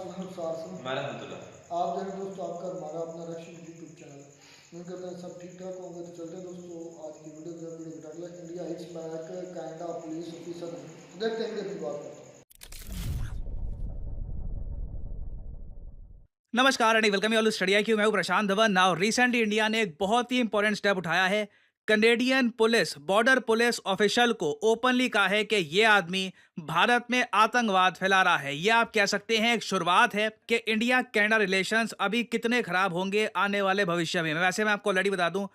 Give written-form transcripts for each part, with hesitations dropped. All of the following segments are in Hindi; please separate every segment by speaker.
Speaker 1: मैं अलहमदुल्ला।
Speaker 2: आप देख रहे दोस्तों आपका हमारा अपना रशियन यूट्यूब चैनल। उम्मीद करते हैं सब ठीक ठाक होंगे। तो चलते हैं दोस्तों आज की वीडियो जो वीडियो का टाइटल है India hits back Canada police officer ने। तो देखते हैं वीडियो की बात करते हैं।
Speaker 3: नमस्कार and welcome you all study IQ। मैं हूं प्रशांत धवन। नाउ रिसेंटली इंडिया ने एक बहुत ही इंपॉर्टेंट स्टेप उठाया है। Canadian police border police official को ओपनली कहा है कि ये आदमी भारत में आतंकवाद फैला रहा है। ये आप कह सकते हैं एक शुरुआत है कि इंडिया कनाडा रिलेशंस अभी कितने खराब होंगे आने वाले भविष्य में। वैसे मैं आपको ऑलरेडी बता दूं,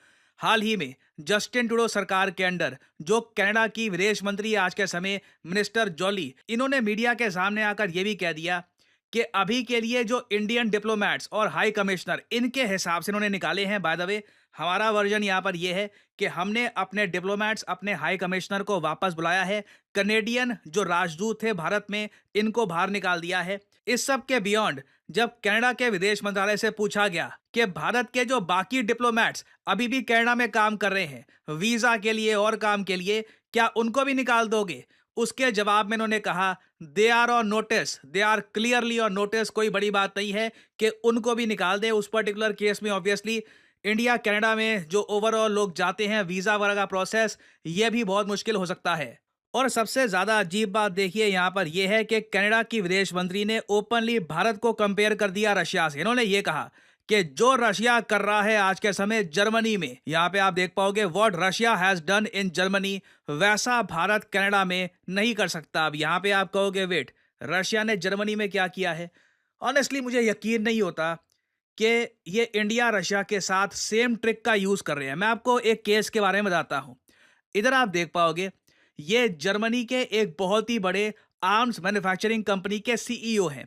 Speaker 3: हाल ही में जस्टिन ट्रूडो सरकार के अंडर जो कनाडा की विदेश मंत्री आज के समय मिनिस्टर जॉली, इन्होंने मीडिया के सामने आकर यह भी कह दिया कि अभी के लिए जो इंडियन डिप्लोमेट्स और हाई कमिश्नर इनके हिसाब से इन्होंने निकाले हैं। बाय द वे, हमारा वर्जन यहाँ पर यह है कि हमने अपने डिप्लोमेट्स अपने हाई कमिश्नर को वापस बुलाया है। कनेडियन जो राजदूत थे भारत में, इनको बाहर निकाल दिया है। इस सब के बियॉन्ड जब कनाडा के विदेश मंत्रालय से पूछा गया कि भारत के जो बाकी डिप्लोमेट्स अभी भी कनाडा में काम कर रहे हैं वीजा के लिए और काम के लिए, क्या उनको भी निकाल दोगे? उसके जवाब में इन्होंने कहा they are on notice, they are clearly on notice. कोई बड़ी बात नहीं है कि उनको भी निकाल दे। उस पर्टिकुलर केस में ऑब्वियसली इंडिया कनाडा में जो ओवरऑल लोग जाते हैं वीजा वगैरह का प्रोसेस, ये भी बहुत मुश्किल हो सकता है। और सबसे ज्यादा अजीब बात देखिए यहाँ पर यह है कि कनाडा की विदेश मंत्री ने ओपनली भारत को कंपेयर कर दिया रशिया से। इन्होंने ये कहा कि जो रशिया कर रहा है आज के समय जर्मनी में, यहाँ पे आप देख पाओगे what Russia has done in Germany, वैसा भारत कनाडा में नहीं कर सकता। अब यहाँ पे आप कहोगे वेट, रशिया ने जर्मनी में क्या किया है? ऑनेस्टली मुझे यकीन नहीं होता कि ये इंडिया रशिया के साथ सेम ट्रिक का यूज कर रहे हैं। मैं आपको एक केस के बारे में बताता हूँ। इधर आप देख पाओगे ये जर्मनी के एक बहुत ही बड़े आर्म्स मैन्युफैक्चरिंग कंपनी के सीईओ हैं।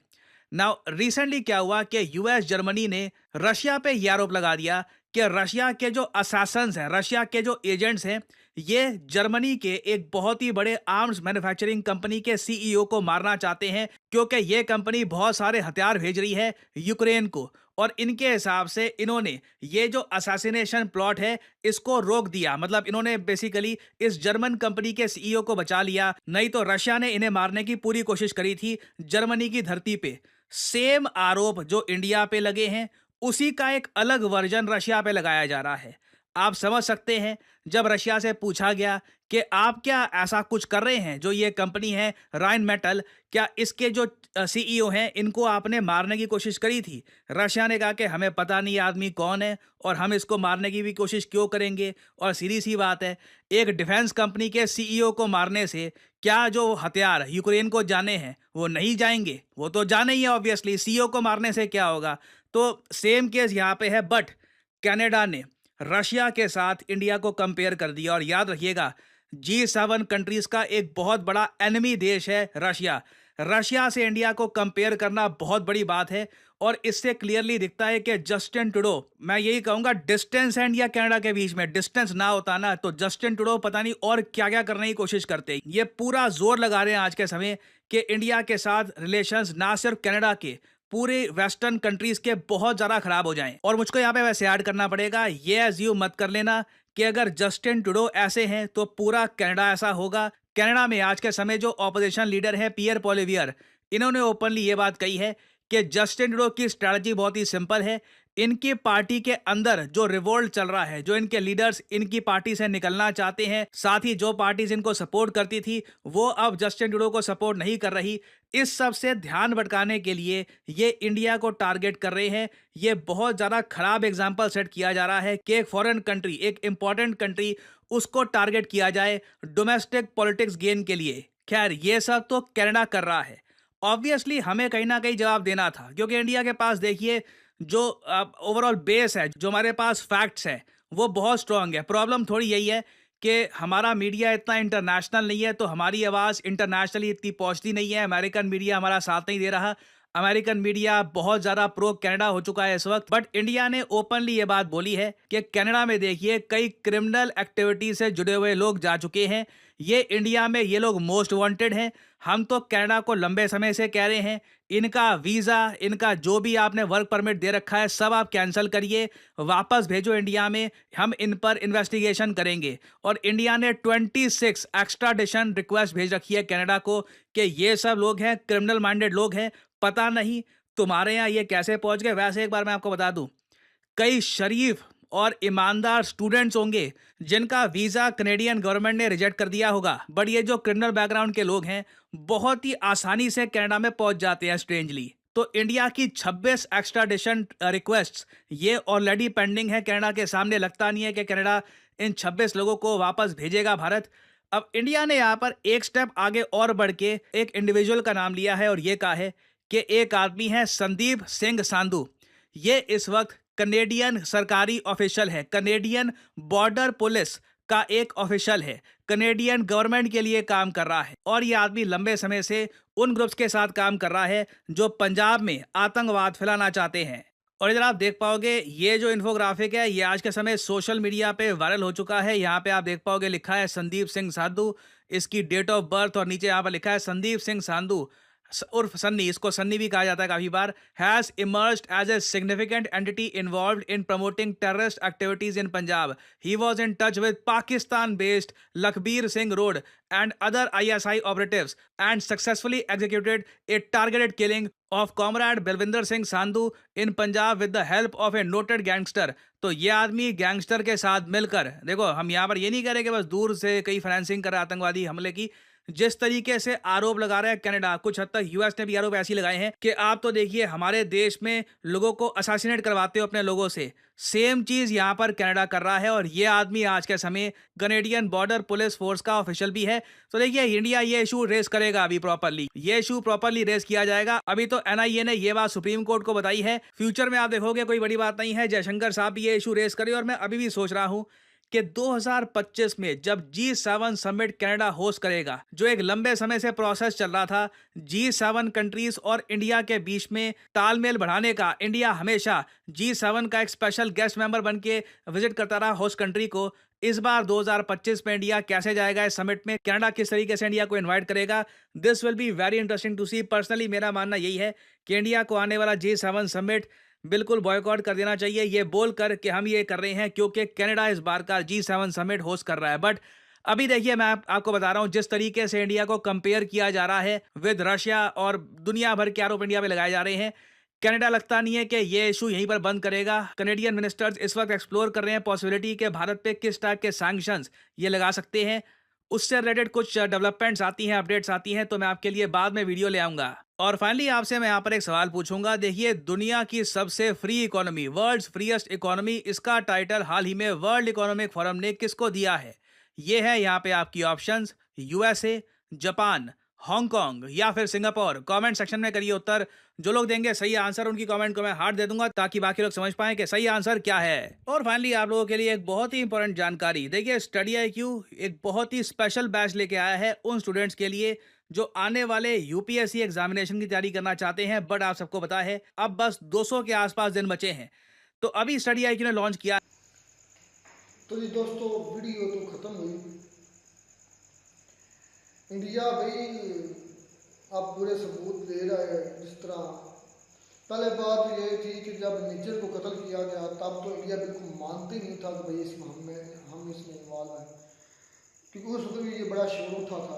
Speaker 3: नाउ रिसेंटली क्या हुआ कि यूएस जर्मनी ने रशिया पे यह आरोप लगा दिया कि रशिया के जो असैसन्स हैं, रशिया के जो एजेंट्स हैं, ये जर्मनी के एक बहुत ही बड़े आर्म्स मैन्युफैक्चरिंग कंपनी के सीईओ को मारना चाहते हैं, क्योंकि ये कंपनी बहुत सारे हथियार भेज रही है यूक्रेन को। और इनके हिसाब से इन्होंने ये जो असैसिनेशन प्लॉट है इसको रोक दिया। मतलब इन्होंने बेसिकली इस जर्मन कंपनी के सीईओ को बचा लिया, नहीं तो रशिया ने इन्हें मारने की पूरी कोशिश करी थी जर्मनी की धरती पे। सेम आरोप जो इंडिया पे लगे हैं, उसी का एक अलग वर्जन रशिया पे लगाया जा रहा है। आप समझ सकते हैं, जब रशिया से पूछा गया कि आप क्या ऐसा कुछ कर रहे हैं, जो ये कंपनी है राइन मेटल, क्या इसके जो सीईओ हैं इनको आपने मारने की कोशिश करी थी? रशिया ने कहा कि हमें पता नहीं आदमी कौन है और हम इसको मारने की भी कोशिश क्यों करेंगे। और सीधी सी बात है, एक डिफेंस कंपनी के सीईओ को मारने से क्या जो हथियार यूक्रेन को जाने हैं वो नहीं जाएंगे? वो तो जाने ही है ऑब्वियसली। सीईओ को मारने से क्या होगा? तो सेम केस यहाँ पे है। बट कनाडा ने रशिया के साथ इंडिया को कंपेयर कर दिया। और याद रखिएगा, G7 कंट्रीज का एक बहुत बड़ा एनिमी देश है रशिया। रशिया से इंडिया को कंपेयर करना बहुत बड़ी बात है। और इससे क्लियरली दिखता है कि जस्टिन ट्रूडो, मैं यही कहूंगा, डिस्टेंस है इंडिया कनाडा के बीच में। डिस्टेंस ना होता ना तो जस्टिन ट्रूडो पता नहीं और क्या क्या करने की कोशिश करते। ये पूरा जोर लगा रहे हैं आज के समय कि इंडिया के साथ रिलेशंस ना सिर्फ कनाडा के, पूरे वेस्टर्न कंट्रीज के बहुत ज्यादा खराब हो जाएं। और मुझको यहाँ पे वैसे ऐड करना पड़ेगा, ये एज्यूम मत कर लेना कि अगर जस्टिन ट्रूडो ऐसे हैं तो पूरा कनाडा ऐसा होगा। कनाडा में आज के समय जो ऑपोजिशन लीडर है पियर पोलिवियर, इन्होंने ओपनली ये बात कही है कि जस्टिन ट्रूडो की स्ट्रैटेजी बहुत ही सिंपल है। इनकी पार्टी के अंदर जो रिवोल्ट चल रहा है, जो इनके लीडर्स इनकी पार्टी से निकलना चाहते हैं, साथ ही जो पार्टीज इनको सपोर्ट करती थी वो अब जस्टिन ट्रूडो को सपोर्ट नहीं कर रही। इस सब से ध्यान भटकाने के लिए ये इंडिया को टारगेट कर रहे हैं। ये बहुत ज्यादा खराब एग्जाम्पल सेट किया जा रहा है कि एक फॉरेन कंट्री, एक इंपॉर्टेंट कंट्री, उसको टारगेट किया जाए डोमेस्टिक पॉलिटिक्स गेन के लिए। खैर, ये सब तो कनाडा कर रहा है। ऑब्वियसली हमें कहीं ना कहीं जवाब देना था, क्योंकि इंडिया के पास देखिए जो ओवरऑल बेस है, जो हमारे पास फैक्ट्स है, वो बहुत स्ट्रांग है। प्रॉब्लम थोड़ी यही है कि हमारा मीडिया इतना इंटरनेशनल नहीं है, तो हमारी आवाज़ इंटरनेशनली इतनी पहुंचती नहीं है। अमेरिकन मीडिया हमारा साथ नहीं दे रहा। अमेरिकन मीडिया बहुत ज़्यादा प्रो कनाडा हो चुका है इस वक्त। बट इंडिया ने ओपनली ये बात बोली है कि कनाडा में देखिए कई क्रिमिनल एक्टिविटी से जुड़े हुए लोग जा चुके हैं। ये इंडिया में ये लोग मोस्ट वांटेड हैं। हम तो कनाडा को लंबे समय से कह रहे हैं, इनका वीज़ा, इनका जो भी आपने वर्क परमिट दे रखा है, सब आप कैंसिल करिए, वापस भेजो इंडिया में, हम इन पर इन्वेस्टिगेशन करेंगे। और इंडिया ने 26 एक्स्ट्राडिशन रिक्वेस्ट भेज रखी है कनाडा को कि ये सब लोग हैं क्रिमिनल माइंडेड लोग हैं, पता नहीं तुम्हारे यहाँ ये कैसे पहुंच गए? वैसे एक बार मैं आपको बता दूं, कई शरीफ और ईमानदार स्टूडेंट्स होंगे जिनका वीजा कनेडियन गवर्नमेंट ने रिजेक्ट कर दिया होगा, बट ये जो क्रिमिनल बैकग्राउंड के लोग हैं बहुत ही आसानी से कनाडा में पहुंच जाते हैं स्ट्रेंजली। तो इंडिया की 26 एक्स्ट्राडिशन रिक्वेस्ट्स ये ऑलरेडी पेंडिंग है कनाडा के सामने। लगता नहीं है कि कनाडा इन 26 लोगों को वापस भेजेगा भारत। अब इंडिया ने यहाँ पर एक स्टेप आगे और बढ़ के एक इंडिविजुअल का नाम लिया है और ये कहा है कि एक आदमी है संदीप सिंह सांधू। ये इस वक्त कनेडियन सरकारी ऑफिशियल है, कनेडियन बॉर्डर पुलिस का एक ऑफिशियल है, कनेडियन गवर्नमेंट के लिए काम कर रहा है और ये आदमी लंबे समय से उन ग्रुप्स के साथ काम कर रहा है जो पंजाब में आतंकवाद फैलाना चाहते हैं। और इधर आप देख पाओगे ये जो इन्फोग्राफिक है ये आज के समय सोशल मीडिया पे वायरल हो चुका है। यहाँ पे आप देख पाओगे लिखा है संदीप सिंह सांधू, इसकी डेट ऑफ बर्थ और नीचे यहाँ पर लिखा है संदीप सिंह सांधू उर्फ सन्नी, इसको सन्नी भी कहा जाता है काफी बार, has emerged as a significant entity involved in promoting terrorist activities in Punjab. He was in touch with Pakistan based Lakhbir Singh Rode and other ISI operatives and successfully executed a targeted killing of comrade Balwinder Singh Sandhu in Punjab with the help of a noted gangster। तो ये आदमी गैंगस्टर के साथ मिलकर, देखो हम यहाँ पर ये नहीं कह रहे कि बस दूर से कई फाइनेंसिंग कर रहा है आतंकवादी हमले की, जिस तरीके से आरोप लगा रहा है कनाडा, कुछ हद तक यूएस ने भी आरोप ऐसे लगाए हैं कि आप तो देखिए हमारे देश में लोगों को असैसिनेट करवाते हो अपने लोगों से, सेम चीज यहां पर कनाडा कर रहा है और ये आदमी आज के समय कनेडियन बॉर्डर पुलिस फोर्स का ऑफिशियल भी है। तो देखिए इंडिया ये इशू रेस करेगा, अभी प्रॉपरली ये इशू प्रॉपरली रेस किया जाएगा। अभी तो एनआईए ने ये बात सुप्रीम कोर्ट को बताई है, फ्यूचर में आप देखोगे कोई बड़ी बात नहीं है, जयशंकर साहब भी ये इशू रेस करे। और मैं अभी भी सोच रहा हूं कि 2025 में जब G7 समिट कनाडा होस्ट करेगा, जो एक लंबे समय से प्रोसेस चल रहा था G7 कंट्रीज और इंडिया के बीच में तालमेल बढ़ाने का, इंडिया हमेशा G7 का एक स्पेशल गेस्ट मेंबर बन के विजिट करता रहा होस्ट कंट्री को। इस बार 2025 में इंडिया कैसे जाएगा इस समिट में, कनाडा किस तरीके से इंडिया को इन्वाइट करेगा, this will be very interesting to see. Personally मेरा मानना यही है कि इंडिया को आने वाला G7 समिट बिल्कुल बॉयकॉट कर देना चाहिए, ये बोलकर कि हम ये कर रहे हैं क्योंकि कनाडा इस बार का G7 समिट होस्ट कर रहा है। बट अभी देखिए मैं आपको बता रहा हूं, जिस तरीके से इंडिया को कंपेयर किया जा रहा है विद रशिया और दुनिया भर के आरोप इंडिया पे लगाए जा रहे हैं, कनाडा लगता नहीं है कि ये इशू यहीं पर बंद करेगा। कनेडियन मिनिस्टर्स इस वक्त एक्सप्लोर कर रहे हैं पॉसिबिलिटी के भारत पे किस टाइप के सैंक्शंस ये लगा सकते हैं। उससे रिलेटेड कुछ डेवलपमेंट्स आती हैं, अपडेट्स आती हैं, तो मैं आपके लिए बाद में वीडियो ले आऊंगा। और फाइनली आपसे मैं यहाँ पर एक सवाल पूछूंगा। देखिए दुनिया की सबसे free economy, world's freest economy, इसका टाइटल हाल ही में वर्ल्ड इकोनॉमिक फोरम ने किसको दिया है? ये है यहाँ पे आपकी ऑप्शंस, यूएसए, जापान, हांगकांग या फिर सिंगापुर। कमेंट सेक्शन में करिए उत्तर। जो लोग देंगे सही आंसर उनकी कमेंट को मैं हार्ट दे दूंगा ताकि बाकी लोग समझ पाएं कि सही आंसर क्या है। और फाइनली आप लोगों के लिए एक बहुत ही इंपॉर्टेंट जानकारी, देखिए स्टडी IQ एक बहुत ही स्पेशल बैच लेके आया है उन स्टूडेंट्स के लिए जो आने वाले यूपीएससी एग्जामिनेशन की तैयारी करना चाहते हैं। बट आप सबको पता है अब बस 200 के आसपास दिन बचे हैं, तो अभी स्टडी IQ ने लॉन्च किया।
Speaker 2: तो जी दोस्तों वीडियो तो ख़त्म हुई। इंडिया भाई अब पूरे सबूत दे रहा है। जिस तरह पहले बात ये थी कि जब निज्जर को कत्ल किया गया तब तो इंडिया बिल्कुल मानते नहीं था कि भाई इसमें हम इसमें इन्वॉल्व हैं, क्योंकि उस वक्त भी ये बड़ा शोर उठा था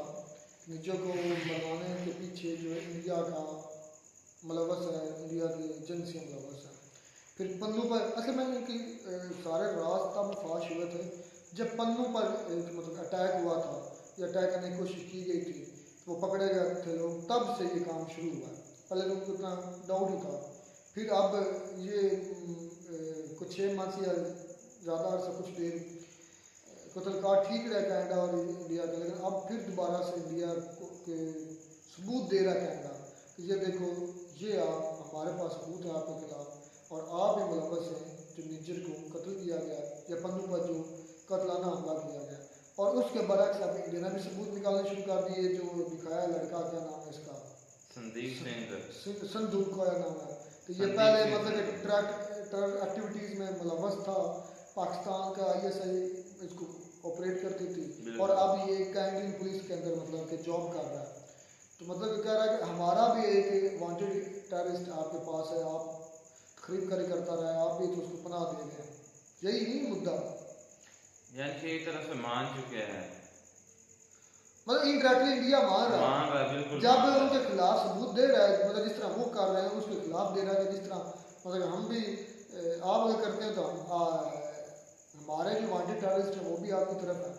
Speaker 2: निज्जर को बनाने के पीछे जो है इंडिया का मुलव्वस है, इंडिया की एजेंसी मुलव्वस है। फिर पन्नू पर असल में इनकी सारे राज तब फाश हुए थे जब पन्नू पर मतलब अटैक हुआ था या अटैक करने की कोशिश की गई थी, तो वो पकड़े गए थे लोग, तब से ये काम शुरू हुआ है। पहले लोगों को इतना डाउट ही था, फिर अब ये कुछ 6 माह या ज़्यादा अर्सा कुछ देर कत्लकार ठीक रहा कनाडा और इंडिया का, लेकिन अब फिर दोबारा से इंडिया के सबूत दे रहा है कनाडा कि ये देखो ये आप हमारे पास सबूत है आपके खिलाफ और आप ही मुलव्वस हैं जो निज्जर को कत्ल किया गया या पन्नू पर जो कत्लाना हमला किया गया। और उसके बरक्स अब इंडिया ने भी सबूत निकालने शुरू कर दिए। जो दिखाया लड़का, क्या नाम है इसका, संदीप सिंह संधू का नाम है, तो ये पहले मतलब टेरर एक्टिविटीज़ में मुलव्वस था, पाकिस्तान का ISI इसको ऑपरेट करती थी और अब ये कैनेडियन पुलिस के अंदर मतलब कि जॉब कर रहा है। तो मतलब कह रहा है कि हमारा भी एक वांटेड टेररिस्ट आपके पास है, आप खरीद कर करता रहा है, आप भी तो उसको पनाह दे रहे हैं। यही नहीं मुद्दा,
Speaker 1: यानी कि एक तरह से मान चुके हैं।
Speaker 2: मतलब इनडायरेक्टली इंडिया मान रहा
Speaker 1: मान रहा है, बिल्कुल
Speaker 2: जब
Speaker 1: मान रहा है।
Speaker 2: उनके खिलाफ सबूत दे रहा है, मतलब जिस तरह वो कर रहे हैं उसके खिलाफ दे रहा है, कि जिस तरह मतलब हम भी आप अगर करते हैं तो हमारे जो वांटेड टेररिस्ट हैं वो भी आपकी तरफ है।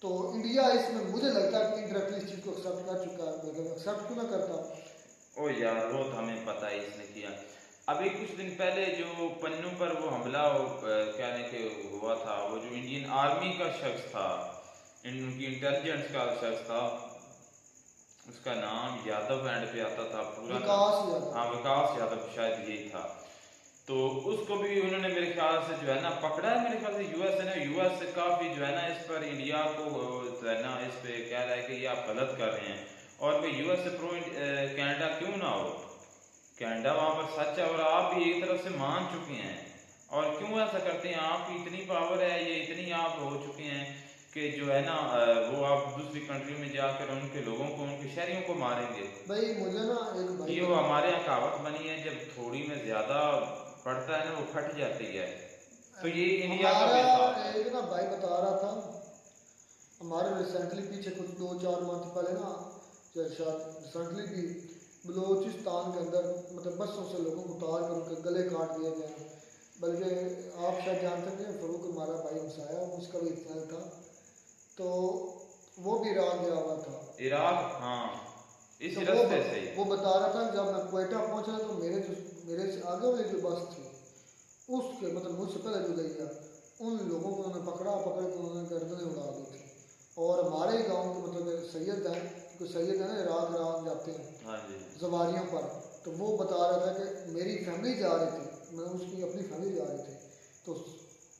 Speaker 2: तो इंडिया इसमें मुझे लगता है कि इनडायरेक्टली इस चीज़ को एक्सेप्ट कर चुका है, मतलब एक्सेप्ट क्यों ना करता।
Speaker 1: ओ यार वो तो हमें पता है इसने किया। अभी कुछ दिन पहले जो पन्नू पर वो हमला क्या ने के हुआ था, वो जो इंडियन आर्मी का शख्स था, उनकी इंटेलिजेंस का शख्स था, उसका नाम यादव एंड पे आता था पूरा
Speaker 2: विकास यादव।
Speaker 1: हाँ विकास यादव शायद यही था। तो उसको भी उन्होंने मेरे ख्याल से जो है ना पकड़ा है, मेरे ख्याल से यूएस है ना, यूएस से काफ़ी जो है ना इस पर इंडिया को जो है ना इस पे कह रहा है कि ये आप गलत कर रहे हैं। और भाई यूएस से प्रो कनाडा क्यों ना हो, कनाडा वहाँ पर सच है और आप भी एक तरफ से मान चुके हैं। और क्यों ऐसा करते हैं, आपकी इतनी पावर है, ये इतनी आप हो चुके हैं कि जो है ना वो आप दूसरी कंट्री में जाकर उनके लोगों को, उनके शहरियों को मारेंगे।
Speaker 2: भाई मुझे ना एक भाई
Speaker 1: ये वो हमारे यहाँ कहावत बनी है, जब थोड़ी में ज्यादा पड़ता है ना वो फट जाती है। तो ये इंडिया का भी
Speaker 2: हमारा
Speaker 1: हिसाब है।
Speaker 2: एक ना भाई बता रहा था, हमारे रिसेंटली पीछे कुछ 2-4 मंथ पहले ना, शायद रिसेंटली भी बलूचिस्तान के अंदर मतलब बसों से लोगों को उतार कर उनके गले काट दिए गए हैं। बल्कि आप शायद जानते हैं फरूक हमारा भाई हमसाया, उसका भी चैनल था, तो वो भी इराक गया हुआ था।
Speaker 1: इराक, हाँ इस
Speaker 2: तो
Speaker 1: रास्ते से ही।
Speaker 2: वो बता रहा था जब मैं क्वेटा पहुंचा तो मेरे से आगे वाली जो बस थी उसके मतलब मुझसे पहले जो गई है उन लोगों को उन्होंने पकड़ के उन्होंने गर्दनें उड़ा दी थी। और हमारे ही गांव के मतलब सैयद हैं, क्योंकि सैयद है ना इराक जाते हैं
Speaker 1: हाँ जी।
Speaker 2: जवारियों पर, तो वो बता रहा था कि मेरी फैमिली जा रही थी, मैं उसकी अपनी फैमिली जा रही थी, तो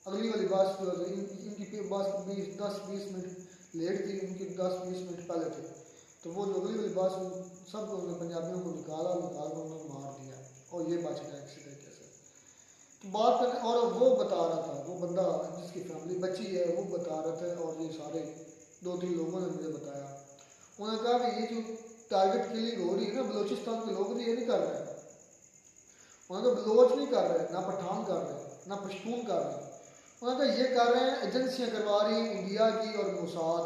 Speaker 2: अगली वाली बस जो है इनकी बस 10-20 मिनट लेट थी, उनकी 10-20 मिनट पहले थे, तो वो जो अगली वाली बस सबको पंजाबियों को निकाल कर उन्होंने मार दिया और ये बच गया किसी तरीके से। तो बात करने और वो बता रहा था, वो बंदा जिसकी फैमिली बची है वो बता रहा था, और ये सारे 2-3 लोगों ने मुझे बताया, उन्होंने कहा कि ये जो टारगेट किलिंग हो रही है ना बलूचिस्तान के लोग ये नहीं कर रहे हैं, उन्होंने कहा बलोच नहीं कर रहे, ना पठान कर रहे, ना पश्तून कर रहे, उन्होंने कहा ये कर रहे हैं एजेंसियां करवा रही हैं इंडिया की और मोसाद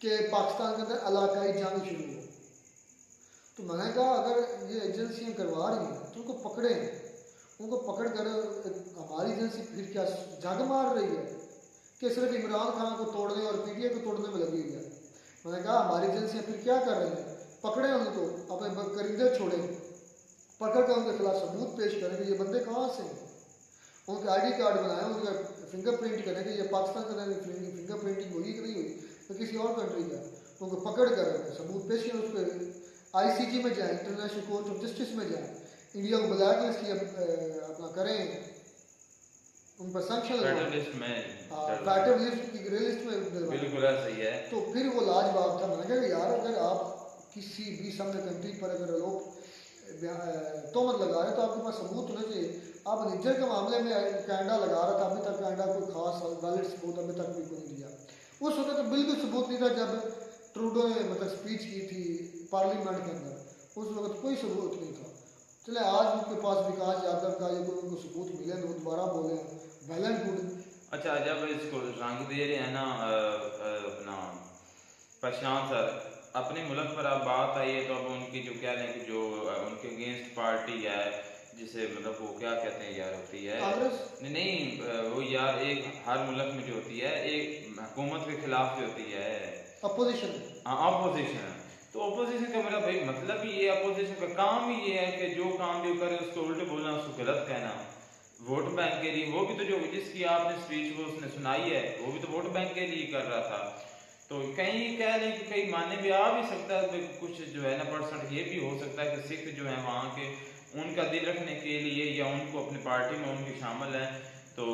Speaker 2: के पाकिस्तान के अंदर इलाकाई जंग शुरू हो। तो मैंने कहा अगर ये एजेंसियां करवा रही हैं तो उनको पकड़ें, उनको पकड़ कर हमारी एजेंसी फिर क्या जंग मार रही है कि सिर्फ इमरान खान को तोड़ने और पीटीआई को तोड़ने में लगी हुई है। मैंने कहा हमारी एजेंसियां फिर क्या कर रही हैं, पकड़े उनको, अपने करिंदे छोड़े, पकड़ कर उनके खिलाफ सबूत पेश करें कि ये बंदे कहाँ से हैं, उनके आईडी कार्ड बनाएं, उनका फिंगरप्रिंट करें कि ये पाकिस्तान के अंदर फिंगरप्रिंटिंग हुई कि नहीं हुई तो किसी और कंट्री का, उनको पकड़ कर सबूत पेश करें, उसको आईसीजी में जाएं, इंटरनेशनल कोर्ट ऑफ जस्टिस में जाएं, इंडिया को ब्लैक लिस्ट की अपना करें, उन पर सैंक्शन
Speaker 1: फेडरल लिस्ट में,
Speaker 2: फेडरल लिस्ट की लिस्ट में
Speaker 1: बिल्कुल ऐसा ही है।
Speaker 2: तो फिर वो लाजवाब था। मैंने कहा यार अगर आप किसी भी सामने कंट्री पर अगर लोग तोहमत लगा रहे तो आपके पास सबूत होना चाहिए। आप निज्जर के मामले में कनाडा लगा रहा था, अभी तक कनाडा कोई खास वैलिड सबूत अभी तक भी कोई नहीं दिया। उस वक्त तो बिल्कुल सबूत नहीं था जब ट्रूडो ने मतलब स्पीच की थी पार्लियामेंट के अंदर, उस वक्त कोई सबूत नहीं था। चले आज उनके पास विकास यादव का ये कोई उनको सबूत मिले तो वो दोबारा बोले वेल एंड गुड।
Speaker 1: अच्छा जब इसको रंग दे रहे हैं ना अपना प्रशांत सर, अपने मुल्क पर अब बात आई है तो अब उनकी जो कह रहे हैं कि जो उनके अगेंस्ट पार्टी है जिसे मतलब वो क्या कहते हैं यार होती है नहीं वो यार एक हर मुल्क में जो होती है एक हुकूमत के खिलाफ जो होती है
Speaker 2: अपोजिशन,
Speaker 1: हाँ अपोजिशन। तो अपोजिशन का मेरा भाई मतलब ही ये अपोजिशन का काम ही ये है कि जो काम भी करे उसको उल्टे बोलना, उसको गलत कहना, वोट बैंक के लिए। वो भी तो जो जिसकी आपने स्पीच वो उसने सुनाई है वो भी तो वोट बैंक के लिए कर रहा था। तो कहीं कह रहे कि कहीं मानने में आ भी सकता है, कुछ जो है ना परसेंट ये भी हो सकता है कि सिख जो है वहाँ के उनका दिल रखने के लिए या उनको अपनी पार्टी में उनकी शामिल है तो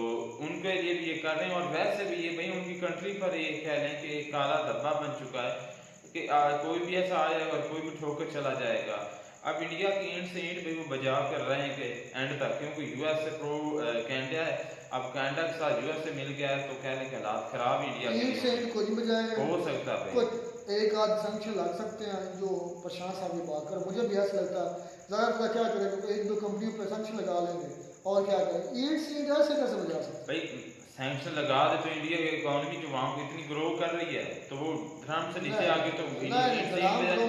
Speaker 1: उनके लिए भी ये कर रहे हैं। और वैसे भी ये भाई उनकी कंट्री पर ये कह रहे हैं कि एक काला धब्बा बन चुका है कि कोई भी ऐसा आ जाएगा और कोई भी ठोकर चला जाएगा। अब इंडिया की ईंट से ईंट भी वो बजा कर रहे हैं कि एंड तक, क्योंकि यूएस से प्रो कनाडा है, अब कनाडा के साथ यूएस से मिल गया है तो कहने के हालात खराब इंडिया के
Speaker 2: ईंट से ईंट कोई नहीं बजाएगा,
Speaker 1: हो सकता है
Speaker 2: कुछ एक आध संख्या लग सकते हैं जो प्रशांत साहब की बात कर, मुझे भी ऐसा लगता है ज़्यादा क्या करेंगे, एक दो कंपनियों पर संख्या लगा लेंगे और क्या करें, ईंट से ईंट ऐसे कैसे बजा सकते
Speaker 1: भाई। सैंक्शन लगा दे तो इंडिया की इकोनॉमी जो वहाँ पे इतनी ग्रो कर रही है तो वो धर्म से नीचे आगे तो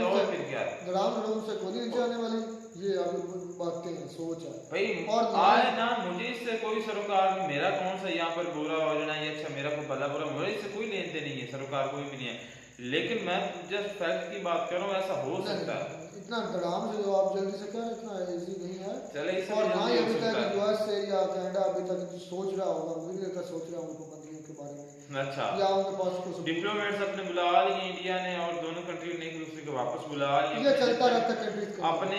Speaker 1: और फिर क्या है
Speaker 2: धर्म से कोई नीचे आने वाली, ये अभी बातें हैं, सोच है
Speaker 1: भाई।
Speaker 2: और
Speaker 1: आए ना, मुझे इससे कोई सरोकार नहीं, मेरा कौन सा यहाँ पर बुरा हो जाना है, अच्छा मेरा कोई भला बुरा, मुझे इससे कोई लेन देन नहीं है, सरोकार कोई भी नहीं है, लेकिन मैं जस्ट फैक्ट की बात कर रहा हूँ, ऐसा हो सकता है।
Speaker 2: इतना धड़ाम से जो आप जल्दी से कह रहे हैं इतना इजी नहीं है।
Speaker 1: चले इसे
Speaker 2: और ना ही
Speaker 1: जल्दी
Speaker 2: अभी
Speaker 1: हो
Speaker 2: तक
Speaker 1: सकता है।
Speaker 2: यूएस से या कनाडा अभी तक सोच रहा होगा, मुझे नहीं लगता सोच रहा होगा पाबंदियों के बारे में,
Speaker 1: अच्छा
Speaker 2: या उनके पास कुछ
Speaker 1: डिप्लोमेट्स अपने बुला लिए इंडिया ने, और दोनों कंट्री ने एक दूसरे को वापस बुला
Speaker 2: ये
Speaker 1: लिया।
Speaker 2: चलता रहता कंट्रीज का।
Speaker 1: अपने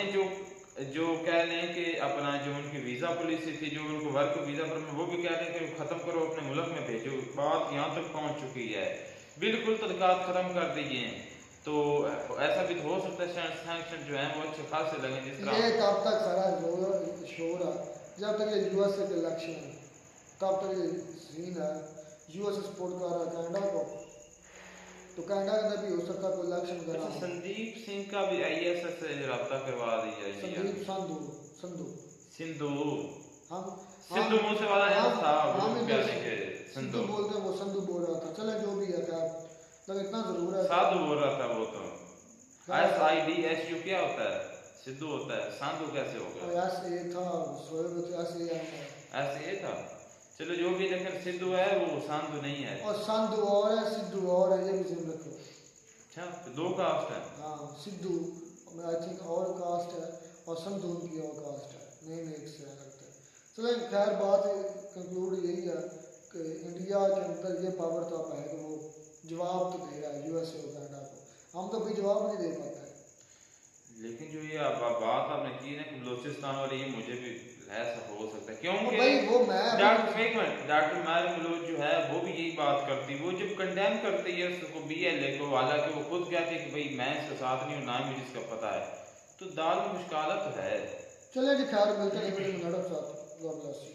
Speaker 1: जो कह लें कि अपना जो उनकी वीजा पॉलिसी थी, जो उनको वर्क वीजा पर वो भी कह रहे हैं कि खत्म करो, अपने मुल्क में भेजो। बात यहाँ तक पहुँच चुकी है, बिल्कुल तदकाल खत्म कर दिए हैं। तो ऐसा भी तो हो सकता है सैंक्शन जो है वो अच्छे खासे लगे, जिस तरह
Speaker 2: ये तब तक सारा शोर है जब तक ये यूएस के इलेक्शन है, तब तक ये सीन है। यूएस सपोर्ट कर रहा है कनाडा को, तो कनाडा के अंदर भी हो सकता है कोई इलेक्शन
Speaker 1: अच्छा,
Speaker 2: करा।
Speaker 1: संदीप सिंह का भी आईएसएस से रब्ता करवा दिया
Speaker 2: संदीप संधू संधू
Speaker 1: सिंधु
Speaker 2: हम
Speaker 1: सिंधु मूसे वाला है था
Speaker 2: हम
Speaker 1: वो कहने के
Speaker 2: संधू
Speaker 1: सिंधु
Speaker 2: बोलते हैं, वो संधू बोल रहा था। चले जो भी है खैर, लेकिन इतना जरूर है
Speaker 1: साधु बोल रहा था वो तो। SIDHU क्या होता है? सिद्धू होता है, साधु कैसे होगा?
Speaker 2: एस ए था सोएब तो एस ए है,
Speaker 1: ऐसे ये था। चलो जो भी, लेकिन सिद्धू है वो साधु नहीं है।
Speaker 2: और संधू और है सिद्धू और है, ये भी ध्यान रखो।
Speaker 1: अच्छा, तो दो कास्ट है।
Speaker 2: हाँ, सिद्धू आई थिंक और कास्ट है और संधू उनकी और कास्ट है, नहीं एक से लगता है। चलो खैर बात कंक्लूड यही है कि इंडिया के अंदर ये पावर तो है कि वो जवाब तो दे रहा है यूएसए और कनाडा को, हम तो भी जवाब नहीं दे पाते।
Speaker 1: लेकिन जो ये बात आपने की ना बलूचिस्तान वाली, ये मुझे भी ऐसा हो सकता है, क्योंकि
Speaker 2: भाई वो मैं
Speaker 1: डॉक्टर मायर बलूच जो है वो भी यही बात करती, वो जब कंडेम करती है उसको BLA को, हालांकि वो खुद कहती है कि भाई मैं इसके साथ नहीं हूँ, ना ही मुझे इसका पता है, तो दाल में मुश्किल तो है।
Speaker 2: चले जी खैर मिलते हैं एक मिनट साथ। God bless you.